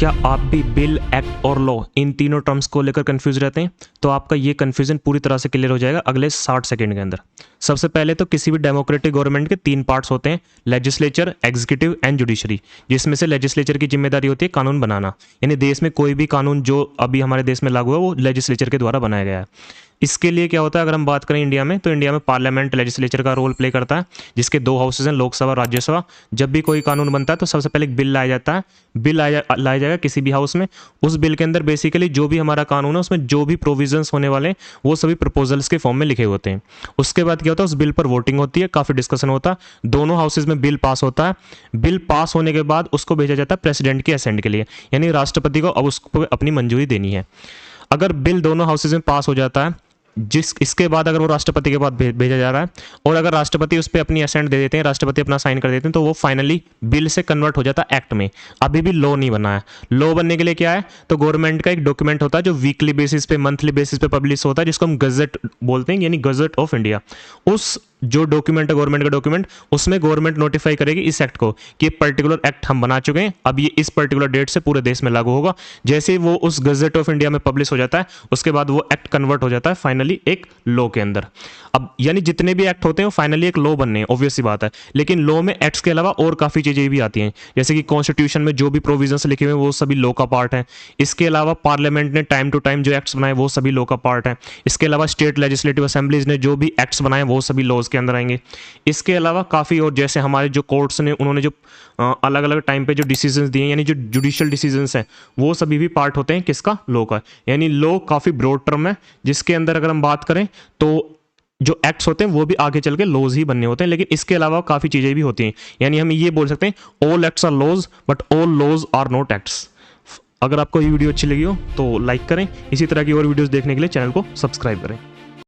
क्या आप भी बिल, एक्ट और लॉ इन तीनों टर्म्स को लेकर कंफ्यूज रहते हैं? तो आपका ये कंफ्यूजन पूरी तरह से क्लियर हो जाएगा अगले 60 सेकंड के अंदर। सबसे पहले तो किसी भी डेमोक्रेटिक गवर्नमेंट के 3 पार्ट्स होते हैं, लेजिस्लेचर, एग्जीक्यूटिव एंड जुडिशरी, जिसमें से लेजिस्लेचर की जिम्मेदारी होती है कानून बनाना, यानी देश में कोई भी कानून जो अभी हमारे देश में लागू है वो लेजिस्लेचर के द्वारा बनाया गया है। इसके लिए क्या होता है, अगर हम बात करें इंडिया में, तो इंडिया में पार्लियामेंट लेजिस्लेचर का रोल प्ले करता है, जिसके 2 हाउसेज हैं, लोकसभा और राज्यसभा। जब भी कोई कानून बनता है तो सबसे पहले एक बिल लाया जाता है, बिल लाया जाएगा किसी भी हाउस में। उस बिल के अंदर बेसिकली जो भी हमारा कानून है उसमें जो भी प्रोविजंस होने वाले हैं वो सभी प्रपोजल्स के फॉर्म में लिखे होते हैं। उसके बाद क्या होता है, उस बिल पर वोटिंग होती है, काफ़ी डिस्कशन होता है, दोनों हाउसेज में बिल पास होता है। बिल पास होने के बाद उसको भेजा जाता है प्रेसिडेंट की असेंट के लिए, यानी राष्ट्रपति को अब उसको अपनी मंजूरी देनी है। अगर बिल दोनों हाउसेज में पास हो जाता है, इसके बाद अगर वो राष्ट्रपति के पास भेजा जा रहा है और अगर राष्ट्रपति उस पर अपनी असेंट दे देते हैं, राष्ट्रपति अपना साइन कर देते हैं, तो वो फाइनली बिल से कन्वर्ट हो जाता है एक्ट में। अभी भी लॉ नहीं बना है। लॉ बनने के लिए क्या है, तो गवर्नमेंट का एक डॉक्यूमेंट होता है जो वीकली बेसिस पे, मंथली बेसिस पे पब्लिश होता है, जिसको हम गजट बोलते हैं, यानी गजट ऑफ इंडिया। उस जो डॉक्यूमेंट है गवर्नमेंट का डॉक्यूमेंट, उसमें गवर्नमेंट नोटिफाई करेगी इस एक्ट को कि ये पर्टिकुलर एक्ट हम बना चुके हैं, अब ये इस पर्टिकुलर डेट से पूरे देश में लागू होगा। जैसे ही वो उस गजट ऑफ इंडिया में पब्लिश हो जाता है, उसके बाद वो एक्ट कन्वर्ट हो जाता है फाइनली एक लॉ के अंदर। अब यानी जितने भी एक्ट होते हैं वो फाइनली एक लॉ बनने हैं, ऑब्वियस सी बात है। लेकिन लॉ में एक्ट्स के अलावा और काफ़ी चीज़ें भी आती हैं, जैसे कि कॉन्स्टिट्यूशन में जो भी प्रोविजंस लिखे हुए हैं वो सभी लॉ का पार्ट है। इसके अलावा पार्लियामेंट ने टाइम टू टाइम जो एक्ट्स बनाए वो सभी लॉ का पार्ट है। इसके अलावा स्टेट लेजिस्लेटिव असेंबलीज ने जो भी एक्ट्स बनाए वो सभी लॉज के अंदर आएंगे। इसके अलावा काफ़ी और, जैसे हमारे जो कोर्ट्स ने, उन्होंने जो अलग अलग टाइम पे जो डिसीजंस दिए, यानी जो जुडिशियल डिसीजंस हैं, वो सभी भी पार्ट होते हैं किसका, लॉ का। यानी लॉ काफ़ी ब्रॉड टर्म है, जिसके अंदर अगर हम बात करें तो जो एक्ट्स होते हैं वो भी आगे चल के लॉज ही बनने होते हैं। लेकिन इसके अलावा काफ़ी चीज़ें भी होती हैं, यानी हम ये बोल सकते हैं all acts are laws but all laws are not acts. अगर आपको ये वीडियो अच्छी लगी हो तो लाइक करें, इसी तरह की और वीडियोस देखने के लिए चैनल को सब्सक्राइब करें।